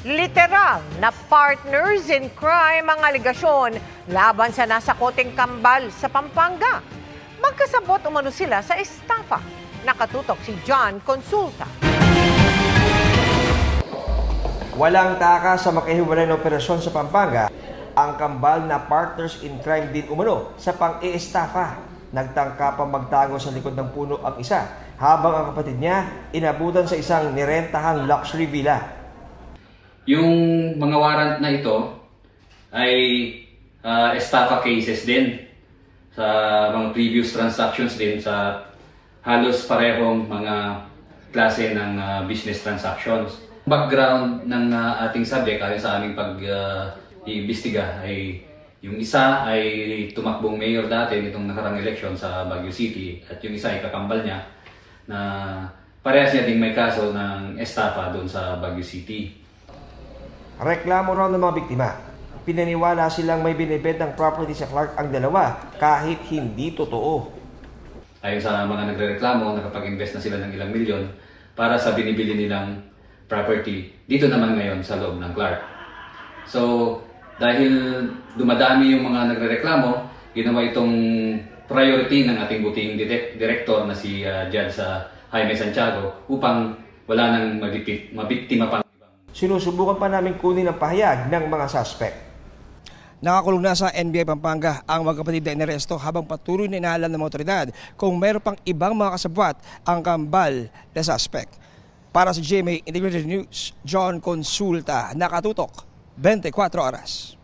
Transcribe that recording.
Literal na partners in crime ang aligasyon laban sa nasakoteng kambal sa Pampanga. Magkasabot umano sila sa estafa. Nakatutok si John Consulta. Walang taka sa makahiwalay na operasyon sa Pampanga, ang kambal na partners in crime din umano sa pang-iestafa. Nagtangka pa magtago sa likod ng puno ang isa, habang ang kapatid niya inabutan sa isang nirentahang luxury villa. Yung mga warrant na ito ay estafa cases din sa mga previous transactions din sa halos parehong mga klase ng business transactions. Background ng ating subject ayon sa aming pag-iimbestiga ay yung isa ay tumakbong mayor dati nitong nakarang eleksyon sa Baguio City at yung isa ay kakambal niya na parehas niya ding may kaso ng estafa doon sa Baguio City. Reklamo raw ng mga biktima. Pinaniwala silang may binibentang property sa Clark ang dalawa kahit hindi totoo. Ayon sa mga nagrereklamo, nakapag-invest na sila ng ilang milyon para sa binibili nilang property dito naman ngayon sa loob ng Clark. So, dahil dumadami yung mga nagrereklamo, ginawa itong priority ng ating butihing director na si Judge Jaime Santiago upang wala nang mabiktima pa. Sinusubukan pa namin kunin ang pahayag ng mga suspect. Nakakulong na sa NBI Pampanga ang magkapatid na inaresto habang patuloy na inaalam ng mga otoridad kung mayroon pang ibang mga kasabwat ang kambal na suspect. Para sa GMA Integrated News, John Consulta, nakatutok 24 oras.